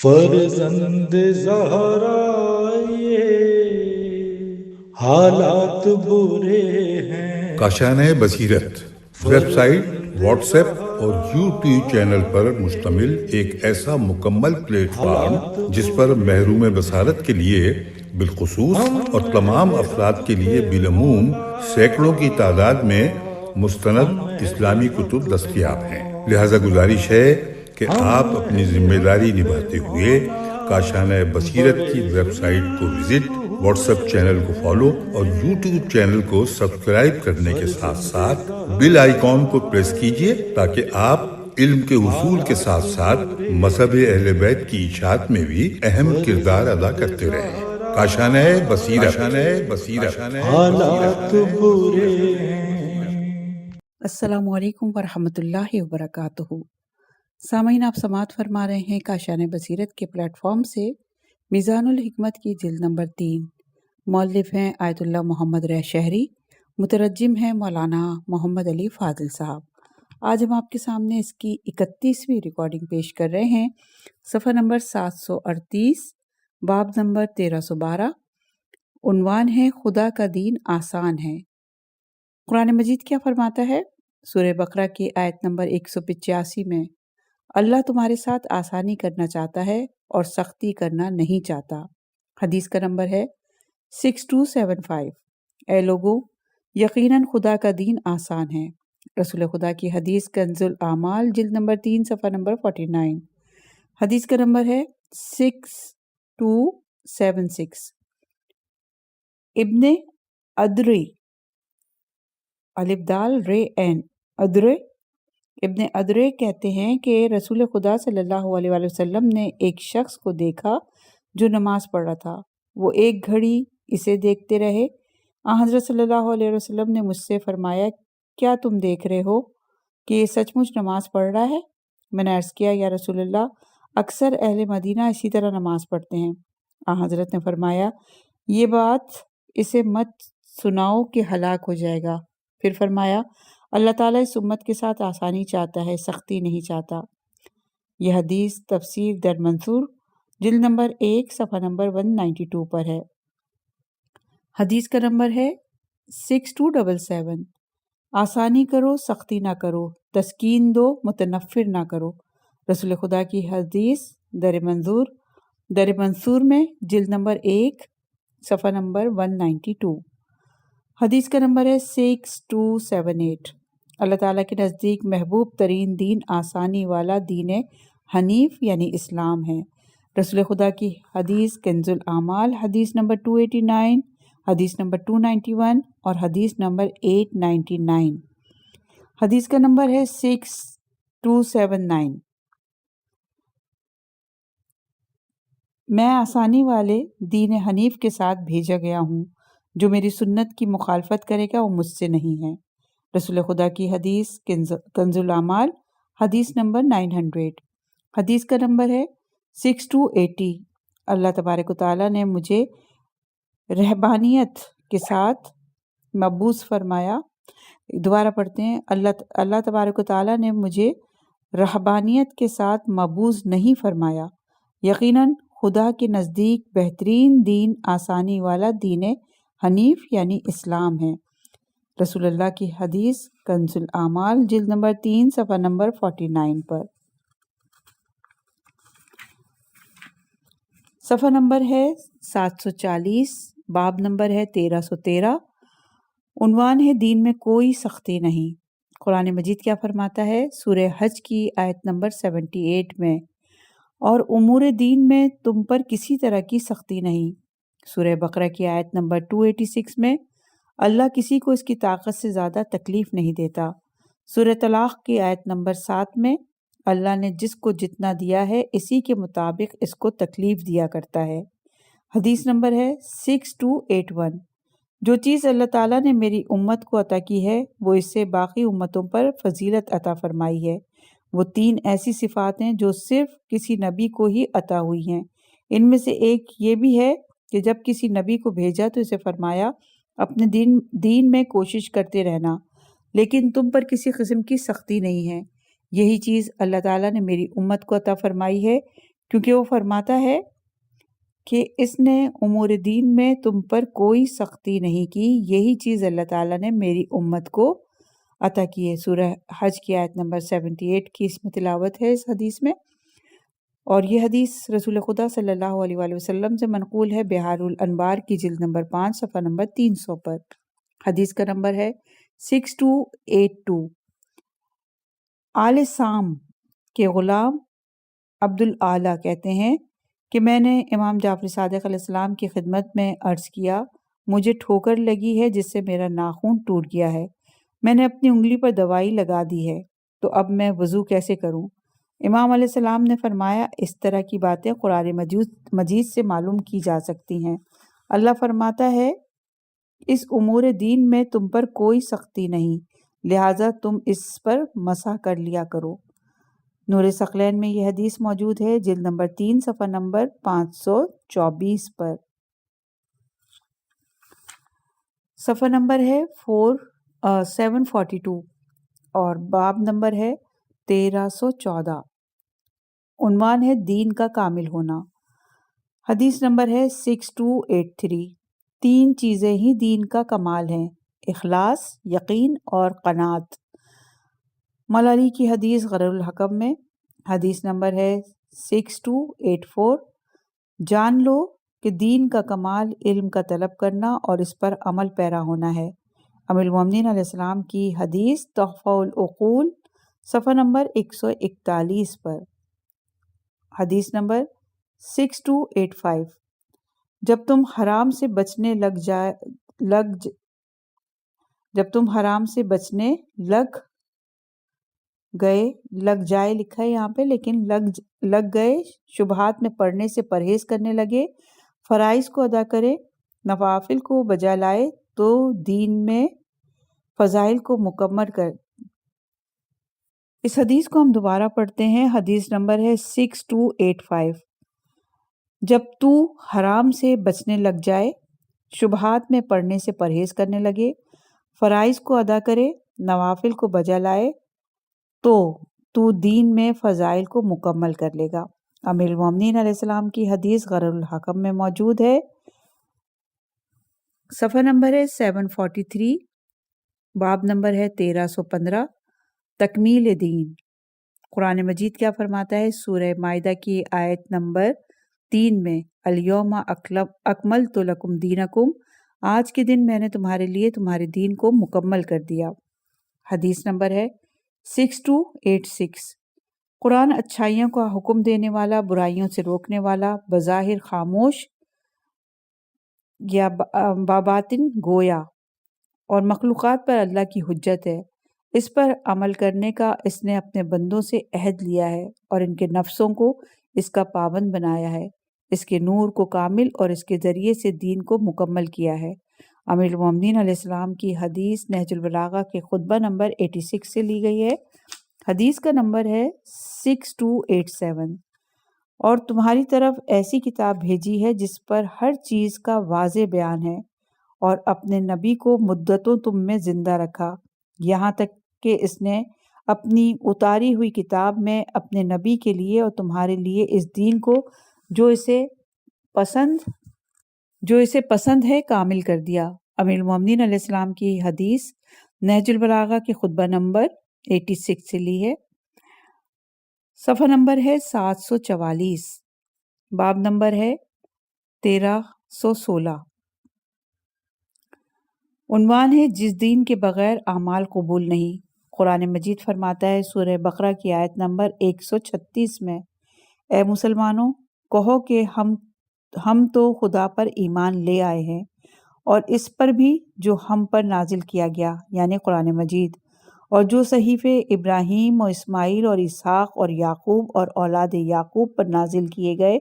فرزند زہرا یہ حالات برے ہیں۔ کاشانۂ بصیرت ویب سائٹ، واٹس ایپ اور یوٹیوب چینل پر مشتمل ایک ایسا مکمل پلیٹ فارم جس پر محروم بصارت کے لیے بالخصوص اور تمام افراد کے لیے بالعموم سینکڑوں کی تعداد میں مستند اسلامی کتب دستیاب ہیں۔ لہذا گزارش ہے کہ آپ اپنی ذمہ داری نبھاتے ہوئے کاشانۂ بصیرت کی ویب سائٹ کو وزٹ، واٹس ایپ چینل کو فالو اور یوٹیوب چینل کو سبسکرائب کرنے کے ساتھ ساتھ بیل آئیکن کو پریس کیجئے تاکہ آپ علم کے حصول کے ساتھ ساتھ مذہب اہل بیت کی اشاعت میں بھی اہم کردار ادا کرتے رہیں۔ کاشانۂ بصیرت۔ حالات برے ہیں۔ السلام علیکم ورحمۃ اللہ وبرکاتہ۔ سامعین، آپ سماعت فرما رہے ہیں کاشانۂ بصیرت کے پلیٹ فارم سے میزان الحکمت کی جلد نمبر 3۔ مؤلف ہیں آیت اللہ محمد رہ شہری، مترجم ہیں مولانا محمد علی فاضل صاحب۔ آج ہم آپ کے سامنے اس کی 31ویں ریکارڈنگ پیش کر رہے ہیں، صفحہ نمبر 738، باب نمبر 1312۔ عنوان ہے خدا کا دین آسان ہے۔ قرآن مجید کیا فرماتا ہے؟ سورہ بقرہ کی آیت نمبر 185 میں، اللہ تمہارے ساتھ آسانی کرنا چاہتا ہے اور سختی کرنا نہیں چاہتا۔ حدیث کا نمبر ہے 6275۔ اے لوگو، یقیناً خدا کا دین آسان ہے۔ رسول خدا کی حدیث کنز الاعمال جلد نمبر 3 صفحہ نمبر 49۔ حدیث کا نمبر ہے 6276۔ ابن ادری، الف دال رے این، ادرے، ابن ادرے کہتے ہیں کہ رسول خدا صلی اللہ علیہ وآلہ وسلم نے ایک شخص کو دیکھا جو نماز پڑھ رہا تھا۔ وہ ایک گھڑی اسے دیکھتے رہے۔ حضرت صلی اللہ علیہ وسلم نے مجھ سے فرمایا، کیا تم دیکھ رہے ہو کہ یہ سچ مچ نماز پڑھ رہا ہے؟ میں نے عرض کیا، یا رسول اللہ، اکثر اہل مدینہ اسی طرح نماز پڑھتے ہیں۔ حضرت نے فرمایا، یہ بات اسے مت سناؤ کہ ہلاک ہو جائے گا۔ پھر فرمایا، اللہ تعالیٰ اس امت کے ساتھ آسانی چاہتا ہے، سختی نہیں چاہتا۔ یہ حدیث تفسیر در منصور جلد نمبر 1 صفحہ نمبر 192 پر ہے۔ حدیث کا نمبر ہے 6277۔ آسانی کرو، سختی نہ کرو، تسکین دو، متنفر نہ کرو۔ رسول خدا کی حدیث در منصور میں جلد نمبر 1 صفحہ نمبر 192۔ حدیث کا نمبر ہے 6278۔ اللہ تعالیٰ کے نزدیک محبوب ترین دین آسانی والا دین حنیف یعنی اسلام ہے۔ رسول خدا کی حدیث کنز الاعمال حدیث نمبر 289، حدیث نمبر 291 اور حدیث نمبر 899۔ حدیث کا نمبر ہے 6279۔ میں آسانی والے دین حنیف کے ساتھ بھیجا گیا ہوں، جو میری سنت کی مخالفت کرے گا وہ مجھ سے نہیں ہے۔ رسول خدا کی حدیث کنز الاعمال حدیث نمبر 900۔ حدیث کا نمبر ہے 6280۔ اللہ تبارک و تعالیٰ نے مجھے رہبانیت کے ساتھ مبعوث فرمایا۔ دوبارہ پڑھتے ہیں، اللہ تبارک و تعالیٰ نے مجھے رہبانیت کے ساتھ مبعوث نہیں فرمایا۔ یقیناً خدا کے نزدیک بہترین دین آسانی والا دین حنیف یعنی اسلام ہے۔ رسول اللہ کی حدیث کنز الاعمال جلد نمبر 3 صفحہ نمبر 49 پر۔ صفحہ نمبر ہے 740، باب نمبر ہے 1313۔ عنوان ہے دین میں کوئی سختی نہیں۔ قرآن مجید کیا فرماتا ہے؟ سورہ حج کی آیت نمبر 78 میں، اور امور دین میں تم پر کسی طرح کی سختی نہیں۔ سورہ بقرہ کی آیت نمبر 286 میں، اللہ کسی کو اس کی طاقت سے زیادہ تکلیف نہیں دیتا۔ سورہ طلاق کی آیت نمبر 7 میں، اللہ نے جس کو جتنا دیا ہے اسی کے مطابق اس کو تکلیف دیا کرتا ہے۔ حدیث نمبر ہے 6281۔ جو چیز اللہ تعالیٰ نے میری امت کو عطا کی ہے وہ اس سے باقی امتوں پر فضیلت عطا فرمائی ہے۔ وہ 3 ایسی صفات ہیں جو صرف کسی نبی کو ہی عطا ہوئی ہیں۔ ان میں سے ایک یہ بھی ہے کہ جب کسی نبی کو بھیجا تو اسے فرمایا، اپنے دین میں کوشش کرتے رہنا، لیکن تم پر کسی قسم کی سختی نہیں ہے۔ یہی چیز اللہ تعالیٰ نے میری امت کو عطا فرمائی ہے کیونکہ وہ فرماتا ہے کہ اس نے امور دین میں تم پر کوئی سختی نہیں کی، یہی چیز اللہ تعالیٰ نے میری امت کو عطا کی ہے۔ سورہ حج کی آیت نمبر 78 کی اس میں تلاوت ہے اس حدیث میں، اور یہ حدیث رسول خدا صلی اللہ علیہ وآلہ وسلم سے منقول ہے بحار الانوار کی جلد نمبر 5 صفحہ نمبر 300 پر۔ حدیث کا نمبر ہے 6282۔ آل سام کے غلام عبد الاعلیٰ کہتے ہیں کہ میں نے امام جعفر صادق علیہ السلام کی خدمت میں عرض کیا، مجھے ٹھوکر لگی ہے جس سے میرا ناخن ٹوٹ گیا ہے، میں نے اپنی انگلی پر دوائی لگا دی ہے، تو اب میں وضو کیسے کروں؟ امام علیہ السلام نے فرمایا، اس طرح کی باتیں قرآن مجید سے معلوم کی جا سکتی ہیں۔ اللہ فرماتا ہے، اس امور دین میں تم پر کوئی سختی نہیں، لہٰذا تم اس پر مسح کر لیا کرو۔ نور ثقلین میں یہ حدیث موجود ہے، جلد نمبر 3 صفحہ نمبر 524 پر۔ صفحہ نمبر ہے 742 اور باب نمبر ہے 1314۔ عنوان ہے دین کا کامل ہونا۔ حدیث نمبر ہے 6283۔ تین چیزیں ہی دین کا کمال ہیں، اخلاص، یقین اور قناعت۔ ملالی کی حدیث غرر الحکم میں۔ حدیث نمبر ہے 6284۔ جان لو کہ دین کا کمال علم کا طلب کرنا اور اس پر عمل پیرا ہونا ہے۔ امیر المومنین علیہ السلام کی حدیث تحفہ العقول صفحہ نمبر 141 پر۔ حدیث نمبر 6285۔ جب تم حرام سے بچنے لگ جائے لکھا ہے یہاں پہ، لیکن لگ گئے شبہات میں پڑنے سے پرہیز کرنے لگے، فرائض کو ادا کرے، نوافل کو بجا لائے، تو دین میں فضائل کو مکمل کر۔ اس حدیث کو ہم دوبارہ پڑھتے ہیں۔ حدیث نمبر ہے 6285۔ جب تو حرام سے بچنے لگ جائے، شبہات میں پڑنے سے پرہیز کرنے لگے، فرائض کو ادا کرے، نوافل کو بجا لائے، تو دین میں فضائل کو مکمل کر لے گا۔ امیر المومنین علیہ السلام کی حدیث غرر الحکم میں موجود ہے، صفحہ نمبر ہے 743، باب نمبر ہے 1315۔ تکمیل دین۔ قرآن مجید کیا فرماتا ہے؟ سورہ مائدہ کی آیت نمبر 3 میں، الیوم اکملت لکم دینکم، آج کے دن میں نے تمہارے لیے تمہارے دین کو مکمل کر دیا۔ حدیث نمبر ہے 6286۔ قرآن اچھائیوں کا حکم دینے والا، برائیوں سے روکنے والا، بظاہر خاموش یا باباطن گویا، اور مخلوقات پر اللہ کی حجت ہے۔ اس پر عمل کرنے کا اس نے اپنے بندوں سے عہد لیا ہے اور ان کے نفسوں کو اس کا پابند بنایا ہے، اس کے نور کو کامل اور اس کے ذریعے سے دین کو مکمل کیا ہے۔ امیر المومنین علیہ السلام کی حدیث نہج البلاغہ کے خطبہ نمبر 86 سے لی گئی ہے۔ حدیث کا نمبر ہے 6287۔ اور تمہاری طرف ایسی کتاب بھیجی ہے جس پر ہر چیز کا واضح بیان ہے، اور اپنے نبی کو مدتوں تم میں زندہ رکھا، یہاں تک کہ اس نے اپنی اتاری ہوئی کتاب میں اپنے نبی کے لیے اور تمہارے لیے اس دین کو جو اسے پسند ہے کامل کر دیا۔ امیر المومنین علیہ السلام کی حدیث نہج البلاغہ کے خطبہ نمبر 86 سے لی ہے، صفحہ نمبر ہے 744، باب نمبر ہے 1316۔ عنوان ہے جس دین کے بغیر اعمال قبول نہیں۔ قرآن مجید فرماتا ہے سورہ بقرہ کی آیت نمبر 136 میں، اے مسلمانوں، کہو کہ ہم تو خدا پر ایمان لے آئے ہیں اور اس پر بھی جو ہم پر نازل کیا گیا، یعنی قرآن مجید، اور جو صحیفے ابراہیم اور اسماعیل اور اسحاق اور یعقوب اور اولاد یعقوب پر نازل کیے گئے،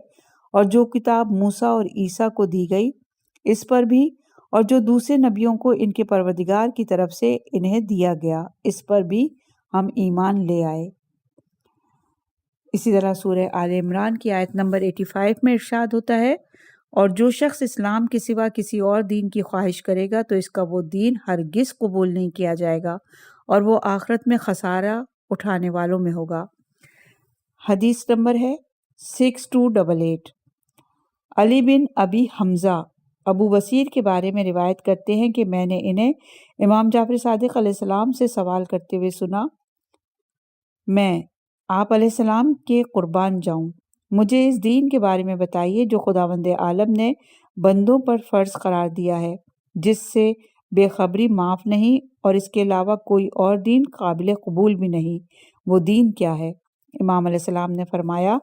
اور جو کتاب موسیٰ اور عیسیٰ کو دی گئی، اس پر بھی، اور جو دوسرے نبیوں کو ان کے پروردگار کی طرف سے انہیں دیا گیا، اس پر بھی ہم ایمان لے آئے۔ اسی طرح سورہ آل عمران کی آیت نمبر 85 میں ارشاد ہوتا ہے، اور جو شخص اسلام کے سوا کسی اور دین کی خواہش کرے گا تو اس کا وہ دین ہرگز قبول نہیں کیا جائے گا اور وہ آخرت میں خسارہ اٹھانے والوں میں ہوگا۔ حدیث نمبر ہے 6288 علی بن ابی حمزہ ابو بصیر کے بارے میں روایت کرتے ہیں کہ میں نے انہیں امام جعفر صادق علیہ السلام سے سوال کرتے ہوئے سنا، میں آپ علیہ السلام کے قربان جاؤں، مجھے اس دین کے بارے میں بتائیے جو خداوند عالم نے بندوں پر فرض قرار دیا ہے، جس سے بے خبری معاف نہیں اور اس کے علاوہ کوئی اور دین قابل قبول بھی نہیں، وہ دین کیا ہے؟ امام علیہ السلام نے فرمایا،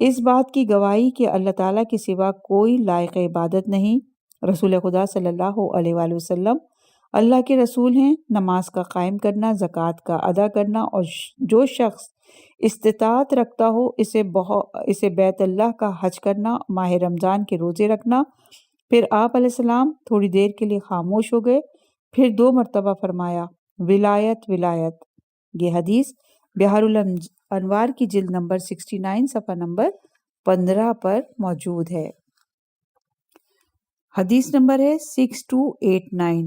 اس بات کی گواہی کہ اللہ تعالیٰ کے سوا کوئی لائق عبادت نہیں، رسول خدا صلی اللہ علیہ وآلہ وسلم اللہ کے رسول ہیں، نماز کا قائم کرنا، زکوٰۃ کا ادا کرنا، اور جو شخص استطاعت رکھتا ہو اسے بیت اللہ کا حج کرنا، ماہ رمضان کے روزے رکھنا۔ پھر آپ علیہ السلام تھوڑی دیر کے لیے خاموش ہو گئے، پھر 2 مرتبہ فرمایا، ولایت ولایت۔ یہ حدیث بحار الانوار کی جلد نمبر 69 صفحہ نمبر 15 پر موجود ہے۔ حدیث نمبر ہے 6289۔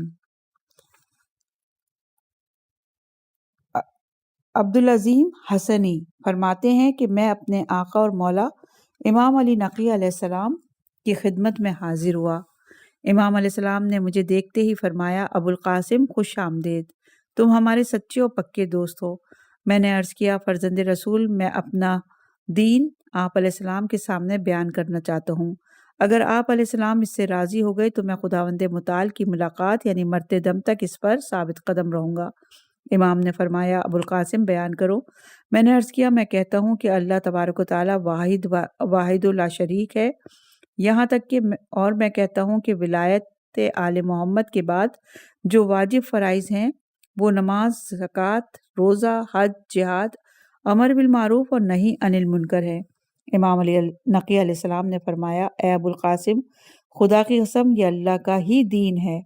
عبدالعظیم حسنی فرماتے ہیں کہ میں اپنے آقا اور مولا امام علی نقی علیہ السلام کی خدمت میں حاضر ہوا۔ امام علیہ السلام نے مجھے دیکھتے ہی فرمایا، ابو القاسم خوش آمدید، تم ہمارے سچے اور پکے دوست ہو۔ میں نے عرض کیا، فرزند رسول، میں اپنا دین آپ علیہ السلام کے سامنے بیان کرنا چاہتا ہوں، اگر آپ علیہ السلام اس سے راضی ہو گئے تو میں خداوند متعال کی ملاقات یعنی مرتے دم تک اس پر ثابت قدم رہوں گا۔ امام نے فرمایا، ابو القاسم بیان کرو۔ میں نے عرض کیا، میں کہتا ہوں کہ اللہ تبارک و تعالی واحد و لا شریک ہے، یہاں تک کہ اور میں کہتا ہوں کہ ولایت آل محمد کے بعد جو واجب فرائض ہیں وہ نماز، زکوٰۃ، روزہ، حج، جہاد، امر بالمعروف اور نہی عن المنکر ہے۔ امام علی نقی علیہ السلام نے فرمایا، اے ابو القاسم، خدا کی قسم یہ اللہ کا ہی دین ہے،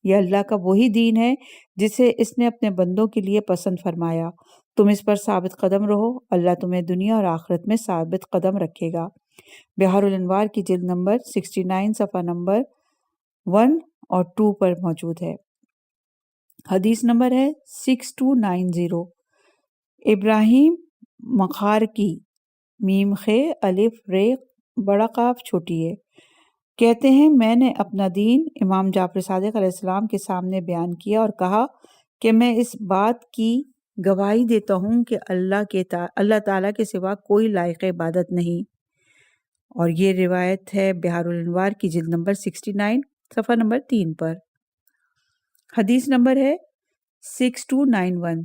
یہ اللہ کا وہی دین ہے جسے اس نے اپنے بندوں کے لیے پسند فرمایا، تم اس پر ثابت قدم رہو، اللہ تمہیں دنیا اور آخرت میں ثابت قدم رکھے گا۔ بحار الانوار کی جلد نمبر 69 صفحہ نمبر 1 اور 2 پر موجود ہے۔ حدیث نمبر ہے 6290۔ ابراہیم مخارکی میم خے الف رے بڑا قاف چھوٹی ہے کہتے ہیں، میں نے اپنا دین امام جعفر صادق علیہ السلام کے سامنے بیان کیا اور کہا کہ میں اس بات کی گواہی دیتا ہوں کہ اللہ تعالیٰ کے سوا کوئی لائق عبادت نہیں، اور یہ روایت ہے بحار الانوار کی جلد نمبر 69 صفحہ نمبر 3 پر۔ حدیث نمبر ہے 6291۔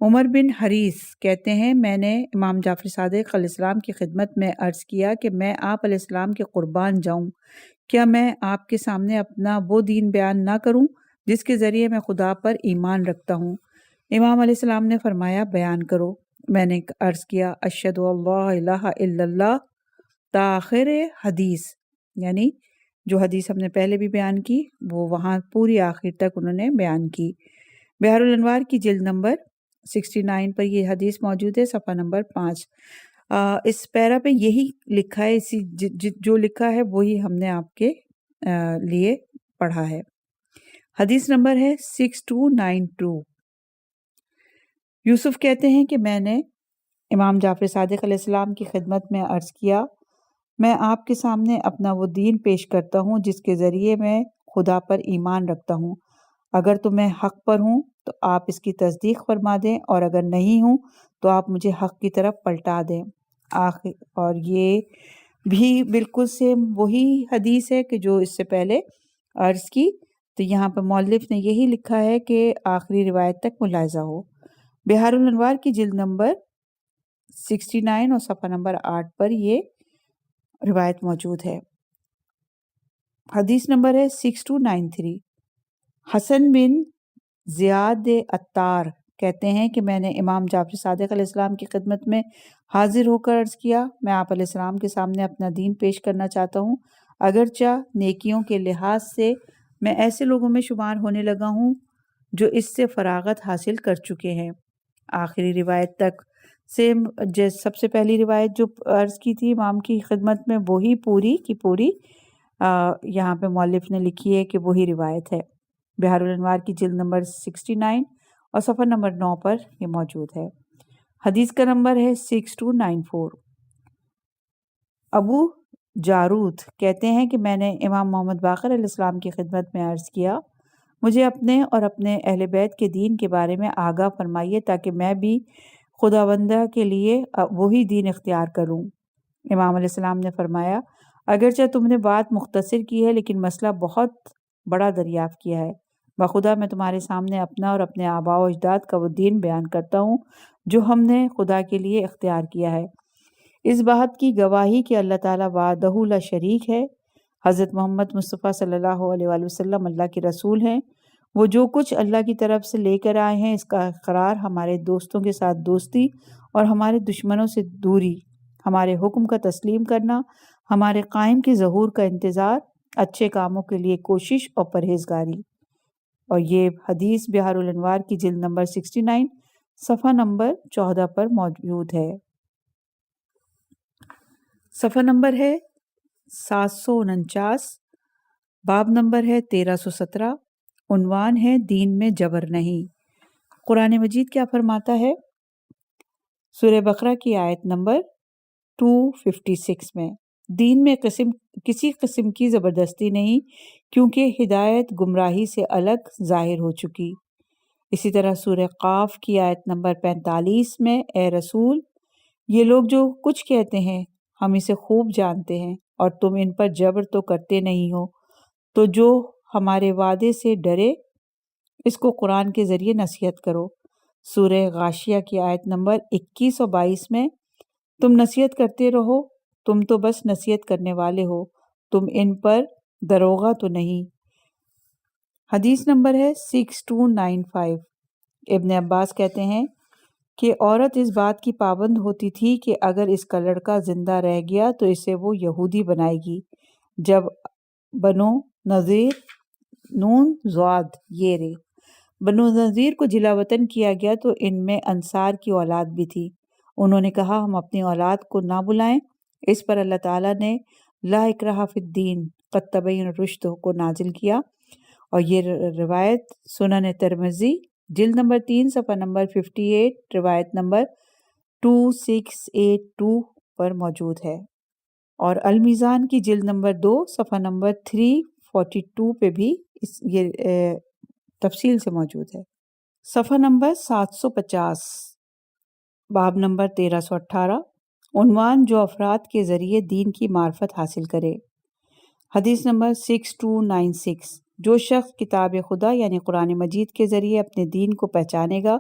عمر بن حریث کہتے ہیں، میں نے امام جعفر صادق علیہ السلام کی خدمت میں عرض کیا کہ میں آپ علیہ السلام کے قربان جاؤں، کیا میں آپ کے سامنے اپنا وہ دین بیان نہ کروں جس کے ذریعے میں خدا پر ایمان رکھتا ہوں؟ امام علیہ السلام نے فرمایا، بیان کرو۔ میں نے عرض کیا، اشہد اللہ الہ الا اللہ، تاخیر حدیث، یعنی جو حدیث ہم نے پہلے بھی بیان کی وہ وہاں پوری آخر تک انہوں نے بیان کی۔ بحار الانوار کی جلد نمبر 69 پر یہ حدیث موجود ہے، صفحہ نمبر 5۔ اس پیرا پہ یہی لکھا ہے، جو لکھا ہے وہی ہم نے آپ کے لیے پڑھا ہے۔ حدیث نمبر ہے 6292۔ یوسف کہتے ہیں کہ میں نے امام جعفر صادق علیہ السلام کی خدمت میں عرض کیا، میں آپ کے سامنے اپنا وہ دین پیش کرتا ہوں جس کے ذریعے میں خدا پر ایمان رکھتا ہوں، اگر تو میں حق پر ہوں تو آپ اس کی تصدیق فرما دیں، اور اگر نہیں ہوں تو آپ مجھے حق کی طرف پلٹا دیں۔ اور یہ بھی بالکل سیم وہی حدیث ہے کہ جو اس سے پہلے عرض کی، تو یہاں پہ مؤلف نے یہی لکھا ہے کہ آخری روایت تک ملاحظہ ہو۔ بحار الانوار کی جلد نمبر 69 اور صفحہ نمبر 8 پر یہ روایت موجود ہے۔ حدیث نمبر ہے 6293۔ حسن بن زیاد عطار کہتے ہیں کہ میں نے امام جعفر صادق علیہ السلام کی خدمت میں حاضر ہو کر عرض کیا، میں آپ علیہ السلام کے سامنے اپنا دین پیش کرنا چاہتا ہوں، اگرچہ نیکیوں کے لحاظ سے میں ایسے لوگوں میں شمار ہونے لگا ہوں جو اس سے فراغت حاصل کر چکے ہیں۔ آخری روایت تک سیم، سب سے پہلی روایت جو عرض کی تھی امام کی خدمت میں وہی پوری کی پوری یہاں پہ مؤلف نے لکھی ہے کہ وہی روایت ہے۔ بحار الانوار کی جلد نمبر 69 اور صفحہ نمبر 9 پر یہ موجود ہے۔ حدیث کا نمبر ہے 6294۔ ابو جارود کہتے ہیں کہ میں نے امام محمد باقر علیہ السلام کی خدمت میں عرض کیا، مجھے اپنے اور اپنے اہل بیت کے دین کے بارے میں آگاہ فرمائیے تاکہ میں بھی خداوندہ کے لیے وہی دین اختیار کروں۔ امام علیہ السلام نے فرمایا، اگرچہ تم نے بات مختصر کی ہے لیکن مسئلہ بہت بڑا دریافت کیا ہے۔ بخدا میں تمہارے سامنے اپنا اور اپنے آباء و اجداد کا وہ دین بیان کرتا ہوں جو ہم نے خدا کے لیے اختیار کیا ہے، اس بات کی گواہی کہ اللہ تعالیٰ وحدہ لا شریک ہے، حضرت محمد مصطفیٰ صلی اللہ علیہ وآلہ وسلم اللہ کے رسول ہیں، وہ جو کچھ اللہ کی طرف سے لے کر آئے ہیں اس کا اقرار، ہمارے دوستوں کے ساتھ دوستی اور ہمارے دشمنوں سے دوری، ہمارے حکم کا تسلیم کرنا، ہمارے قائم کے ظہور کا انتظار، اچھے کاموں کے لیے کوشش اور پرہیزگاری۔ اور یہ حدیث بحار الانوار کی جلد نمبر 69 صفحہ نمبر 14 پر موجود ہے۔ صفحہ نمبر ہے 749، باب نمبر ہے 1317، عنوان ہے دین میں جبر نہیں۔ قرآن مجید کیا فرماتا ہے؟ سورہ بقرہ کی آیت نمبر 256 میں، دین میں کسی قسم کی زبردستی نہیں کیونکہ ہدایت گمراہی سے الگ ظاہر ہو چکی۔ اسی طرح سورہ قاف کی آیت نمبر 45 میں، اے رسول، یہ لوگ جو کچھ کہتے ہیں ہم اسے خوب جانتے ہیں اور تم ان پر جبر تو کرتے نہیں ہو، تو جو ہمارے وعدے سے ڈرے اس کو قرآن کے ذریعے نصیحت کرو۔ سورہ غاشیہ کی آیت نمبر 21 اور 22 میں، تم نصیحت کرتے رہو، تم تو بس نصیحت کرنے والے ہو، تم ان پر دروغہ تو نہیں۔ حدیث نمبر ہے 6295۔ ابن عباس کہتے ہیں کہ عورت اس بات کی پابند ہوتی تھی کہ اگر اس کا لڑکا زندہ رہ گیا تو اسے وہ یہودی بنائے گی۔ جب بنو نذیر نون ضاد یہ بنو نذیر کو جلا وطن کیا گیا تو ان میں انصار کی اولاد بھی تھی۔ انہوں نے کہا ہم اپنی اولاد کو نہ بلائیں۔ اس پر اللہ تعالیٰ نے لا اکراہ فی الدین قد تبین الرشد کو نازل کیا، اور یہ روایت سنن ترمذی جلد نمبر 3 صفحہ نمبر 58، روایت نمبر 2682 پر موجود ہے، اور المیزان کی جلد نمبر 2 صفحہ نمبر 342 پہ بھی یہ تفصیل سے موجود ہے۔ صفحہ نمبر 750، باب نمبر 1318، عنوان جو افراد کے ذریعے دین کی معرفت حاصل کرے۔ حدیث نمبر 6296، جو شخص کتاب خدا یعنی قرآن مجید کے ذریعے اپنے دین کو پہچانے گا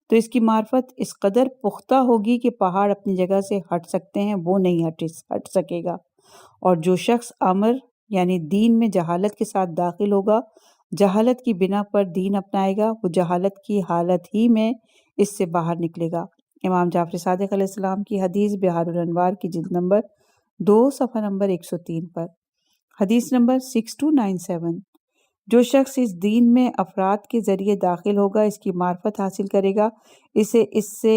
تو اس کی معرفت اس قدر پختہ ہوگی کہ پہاڑ اپنی جگہ سے ہٹ سکتے ہیں وہ نہیں ہٹ سکے گا، اور جو شخص امر یعنی دین میں جہالت کے ساتھ داخل ہوگا، جہالت کی بنا پر دین اپنائے گا، وہ جہالت کی حالت ہی میں اس سے باہر نکلے گا۔ امام جعفر صادق علیہ السلام کی حدیث بحار الانوار کی جلد نمبر 2 صفحہ نمبر 103 پر۔ حدیث نمبر 6297، جو شخص اس دین میں افراد کے ذریعے داخل ہوگا، اس کی معرفت حاصل کرے گا، اسے اس سے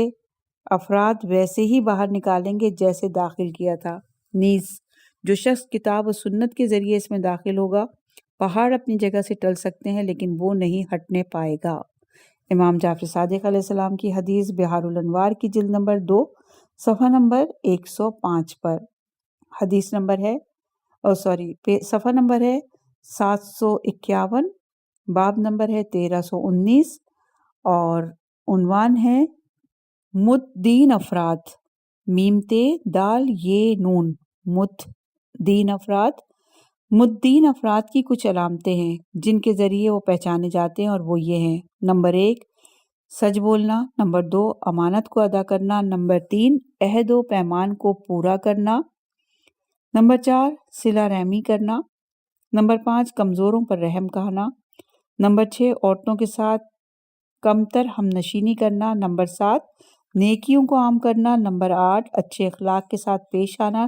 افراد ویسے ہی باہر نکالیں گے جیسے داخل کیا تھا۔ نیز جو شخص کتاب و سنت کے ذریعے اس میں داخل ہوگا، پہاڑ اپنی جگہ سے ٹل سکتے ہیں لیکن وہ نہیں ہٹنے پائے گا۔ امام جعفر صادق علیہ السلام کی حدیث بحار الانوار کی جلد نمبر 2 صفحہ نمبر 105 پر۔ حدیث نمبر ہے صفحہ نمبر ہے 751، باب نمبر ہے 1319، اور عنوان ہے متدین افراد، میم تے دال یہ نون، متدین افراد۔ متدین افراد کی کچھ علامتیں ہیں جن کے ذریعے وہ پہچانے جاتے ہیں، اور وہ یہ ہیں: نمبر 1 سچ بولنا، نمبر 2 امانت کو ادا کرنا، نمبر 3 عہد و پیمان کو پورا کرنا، نمبر 4 صلہ رحمی کرنا، نمبر 5 کمزوروں پر رحم کھانا، نمبر 6 عورتوں کے ساتھ کمتر ہم نشینی کرنا، نمبر 7 نیکیوں کو عام کرنا، نمبر 8 اچھے اخلاق کے ساتھ پیش آنا،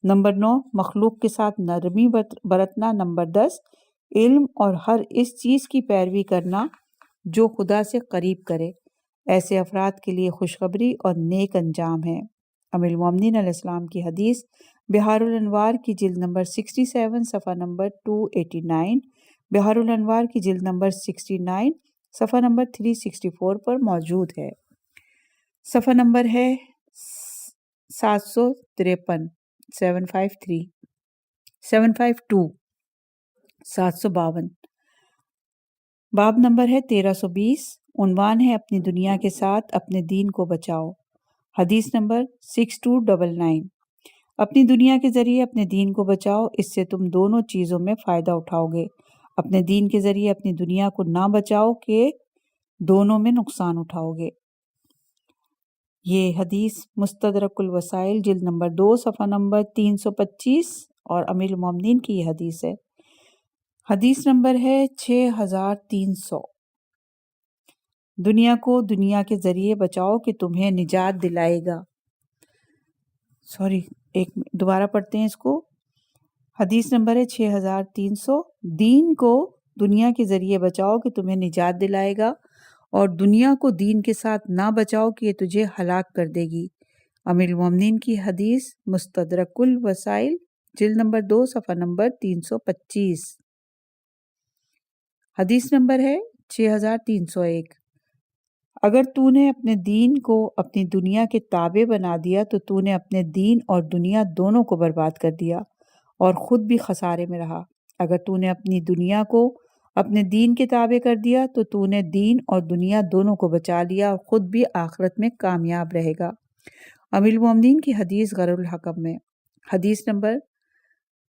نمبر 9 مخلوق کے ساتھ نرمی برتنا، نمبر 10 علم اور ہر اس چیز کی پیروی کرنا جو خدا سے قریب کرے۔ ایسے افراد کے لیے خوشخبری اور نیک انجام ہے۔ ام المومنین علیہ السلام کی حدیث بحار الانوار کی جلد نمبر 67 صفحہ نمبر 289، بحار الانوار کی جلد نمبر 69 صفحہ نمبر 364 پر موجود ہے۔ صفحہ نمبر ہے 753 752 752. باب نمبر ہے 1320. عنوان ہے اپنی دنیا کے ساتھ اپنے دین کو بچاؤ. حدیث نمبر 6299. اپنی دنیا کے ذریعے اپنے دین کو بچاؤ، اس سے تم دونوں چیزوں میں فائدہ اٹھاؤ گے. اپنے دین کے ذریعے اپنی دنیا کو نہ بچاؤ کہ دونوں میں نقصان اٹھاؤ گے. یہ حدیث مستدرک الوسائل جلد نمبر 2 صفحہ نمبر 325 اور امیر المومنین کی یہ حدیث ہے. حدیث نمبر ہے 6300. دنیا کو دنیا کے ذریعے بچاؤ کہ تمہیں نجات دلائے گا. دوبارہ پڑھتے ہیں اس کو. حدیث نمبر ہے 6300. دین کو دنیا کے ذریعے بچاؤ کہ تمہیں نجات دلائے گا، اور دنیا کو دین کے ساتھ نہ بچاؤ کہ یہ تجھے ہلاک کر دے گی. امیر المومنین کی حدیث مستدرک الوسائل جلد نمبر 2 صفحہ نمبر 325. حدیث نمبر ہے 6301. اگر تو نے اپنے دین کو اپنی دنیا کے تابع بنا دیا تو تو نے اپنے دین اور دنیا دونوں کو برباد کر دیا اور خود بھی خسارے میں رہا. اگر تو نے اپنی دنیا کو اپنے دین کے تابع کر دیا تو تو نے دین اور دنیا دونوں کو بچا لیا اور خود بھی آخرت میں کامیاب رہے گا. امیر المومنین کی حدیث غر الحکم میں. حدیث نمبر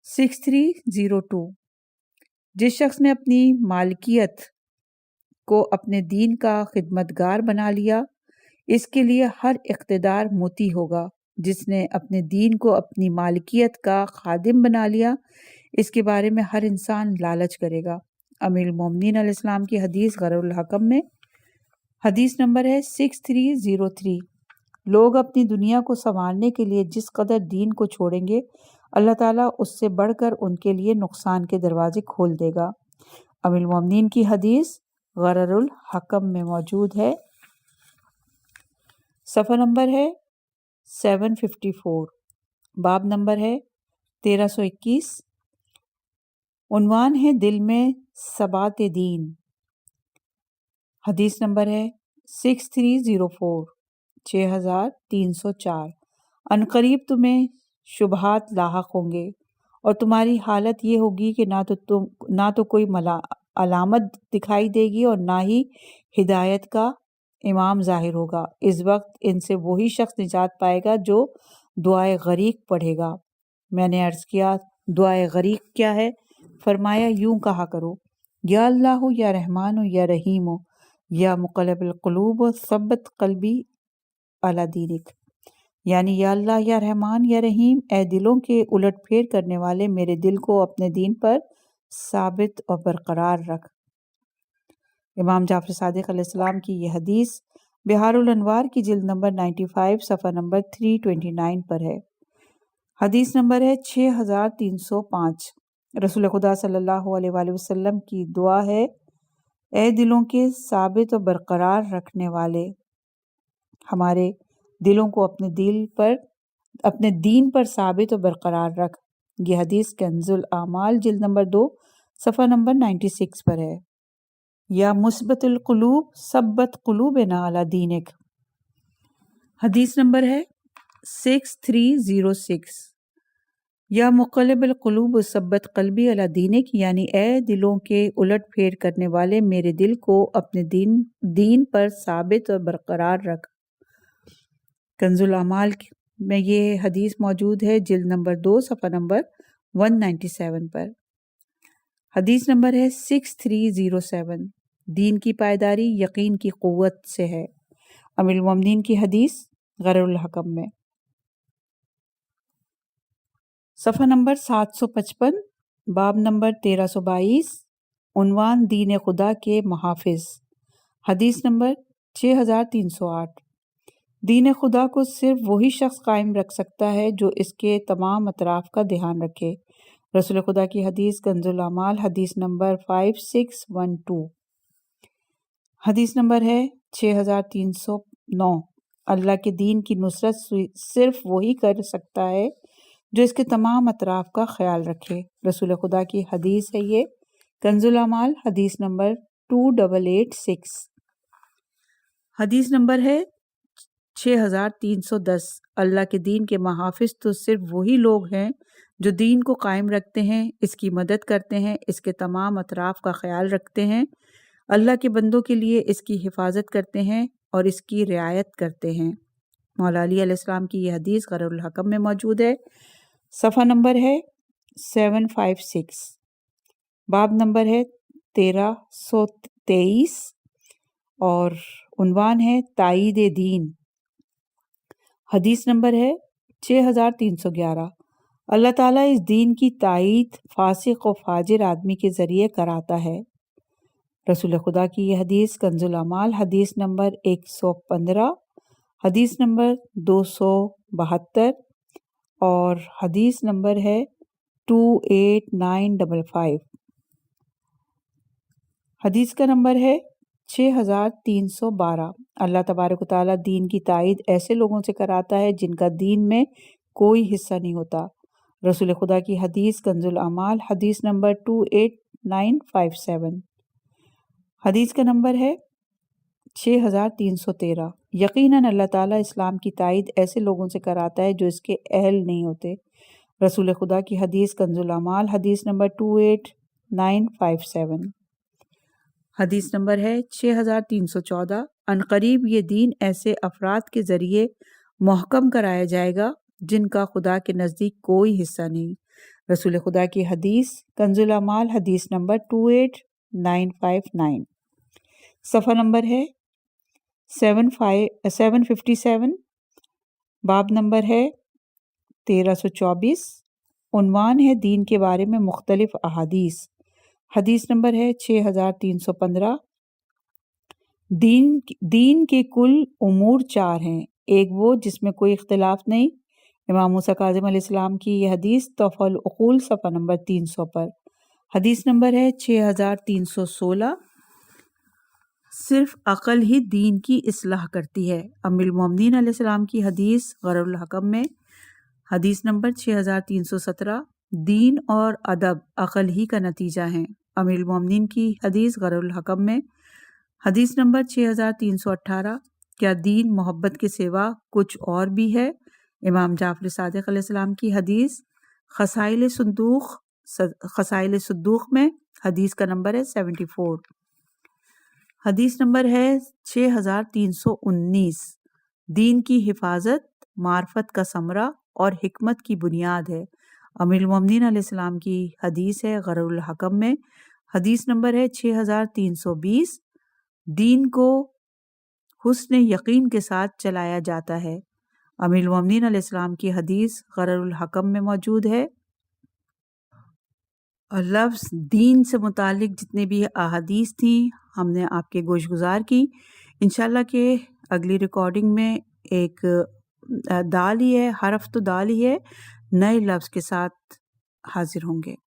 6302. جس شخص نے اپنی مالکیت کو اپنے دین کا خدمتگار بنا لیا، اس کے لیے ہر اقتدار موتی ہوگا. جس نے اپنے دین کو اپنی مالکیت کا خادم بنا لیا، اس کے بارے میں ہر انسان لالچ کرے گا. امیر المومنین علیہ السلام کی حدیث غر الحکم میں. حدیث نمبر ہے 6303. لوگ اپنی دنیا کو سنوارنے کے لیے جس قدر دین کو چھوڑیں گے، اللہ تعالیٰ اس سے بڑھ کر ان کے لیے نقصان کے دروازے کھول دے گا. امیر المومنین کی حدیث غرر الحکم میں موجود ہے. صفحہ نمبر ہے 754. باب نمبر ہے 1321. عنوان ہے دل میں ثبات دین. حدیث نمبر ہے 6304 6304. عنقریب تمہیں شبہات لاحق ہوں گے اور تمہاری حالت یہ ہوگی کہ نہ تو کوئی علامت دکھائی دے گی اور نہ ہی ہدایت کا امام ظاہر ہوگا. اس وقت ان سے وہی شخص نجات پائے گا جو دعائے غریق پڑھے گا. میں نے عرض کیا دعائے غریق کیا ہے؟ فرمایا یوں کہا کرو، یا اللہ یا رحمان یا رحیم یا مقلب القلوب ثبت قلبی علی دینک. یعنی یا اللہ یا رحمان یا رحیم، اے دلوں کے الٹ پھیر کرنے والے، میرے دل کو اپنے دین پر ثابت اور برقرار رکھ. امام جعفر صادق علیہ السلام کی یہ حدیث بہار الانوار کی جلد نمبر 95 صفحہ نمبر 329 پر ہے. حدیث نمبر ہے 6305. رسول خدا صلی اللہ علیہ وآلہ وسلم کی دعا ہے، اے دلوں کے ثابت و برقرار رکھنے والے، ہمارے دلوں کو اپنے دین پر ثابت و برقرار رکھ. یہ حدیث کنز الاعمال جلد نمبر 2 صفحہ نمبر 96 پر ہے. یا مثبت القلوب ثبت قلوبنا علی دینک. حدیث نمبر ہے 6306. یا مقلب القلوب ثبت قلبی علی دینک، یعنی اے دلوں کے الٹ پھیر کرنے والے، میرے دل کو اپنے دین پر ثابت اور برقرار رکھ. کنز الاعمال میں یہ حدیث موجود ہے جلد نمبر 2 صفحہ نمبر 197 پر. حدیث نمبر ہے 6307. دین کی پائیداری یقین کی قوت سے ہے. امیر المومنین کی حدیث غر الحکم میں. صفحہ نمبر 755. باب نمبر 1322. عنوان دین خدا کے محافظ. حدیث نمبر 6308. دین خدا کو صرف وہی شخص قائم رکھ سکتا ہے جو اس کے تمام اطراف کا دھیان رکھے. رسول خدا کی حدیث کنز الاعمال حدیث نمبر 5612. حدیث نمبر ہے 6309. اللہ کے دین کی نصرت صرف وہی کر سکتا ہے جو اس کے تمام اطراف کا خیال رکھے. رسول خدا کی حدیث ہے یہ کنز الاعمال حدیث نمبر 2886. حدیث نمبر ہے 6310 اللہ کے دین کے محافظ تو صرف وہی لوگ ہیں جو دین کو قائم رکھتے ہیں، اس کی مدد کرتے ہیں، اس کے تمام اطراف کا خیال رکھتے ہیں، اللہ کے بندوں کے لیے اس کی حفاظت کرتے ہیں اور اس کی رعایت کرتے ہیں۔ مولا علی علیہ السلام کی یہ حدیث غرر الحکم میں موجود ہے۔ صفحہ نمبر ہے 756، باب نمبر ہے 1323 اور عنوان ہے تائید دین۔ حدیث نمبر ہے 6311، اللہ تعالیٰ اس دین کی تائید فاسق و فاجر آدمی کے ذریعے کراتا ہے۔ رسول خدا کی یہ حدیث کنز الاعمال حدیث نمبر 115، حدیث نمبر 272 اور حدیث نمبر ہے 28955۔ حدیث کا نمبر ہے 6312۔ اللہ تبارک و تعالیٰ دین کی تائید ایسے لوگوں سے کراتا ہے جن کا دین میں کوئی حصہ نہیں ہوتا۔ رسول خدا کی حدیث کنز الاعمال حدیث نمبر 28957۔ حدیث کا نمبر ہے 6313۔ یقیناً اللہ تعالیٰ اسلام کی تائید ایسے لوگوں سے کراتا ہے جو اس کے اہل نہیں ہوتے۔ رسول خدا کی حدیث کنز الاعمال حدیث نمبر 28957۔ حدیث نمبر ہے 6314۔ عنقریب یہ دین ایسے افراد کے ذریعے محکم کرایا جائے گا جن کا خدا کے نزدیک کوئی حصہ نہیں۔ رسول خدا کی حدیث کنز الاعمال حدیث نمبر 28959۔ صفحہ نمبر ہے 757، باب نمبر ہے 1324، عنوان ہے دین کے بارے میں مختلف احادیث۔ حدیث نمبر ہے 6315۔ دین کے کل امور 4 ہیں، ایک وہ جس میں کوئی اختلاف نہیں۔ امام موسیٰ کاظم علیہ السلام کی یہ حدیث تحفہ العقول صفحہ نمبر 300 پر۔ حدیث نمبر ہے 6316۔ صرف عقل ہی دین کی اصلاح کرتی ہے۔ ام المومنین علیہ السلام کی حدیث غرر الحکم میں حدیث نمبر 6317۔ دین اور ادب عقل ہی کا نتیجہ ہیں۔ ام المومنین کی حدیث غرر الحکم میں حدیث نمبر 6318۔ کیا دین محبت کے سوا کچھ اور بھی ہے؟ امام جعفر صادق علیہ السلام کی حدیث خصائل صدوق میں حدیث کا نمبر ہے 74۔ حدیث نمبر ہے 6319۔ دین کی حفاظت معرفت کا ثمرہ اور حکمت کی بنیاد ہے۔ امیر المومنین علیہ السلام کی حدیث ہے غرر الحکم میں حدیث نمبر ہے 6320۔ دین کو حسن یقین کے ساتھ چلایا جاتا ہے۔ امیر المومنین علیہ السلام کی حدیث غرر الحکم میں موجود ہے۔ لفظ دین سے متعلق جتنے بھی احادیث تھیں ہم نے آپ کے گوش گزار کی۔ انشاءاللہ کہ اگلی ریکارڈنگ میں ایک دال ہی ہے، حرف تو دال ہی ہے، نئے لفظ کے ساتھ حاضر ہوں گے۔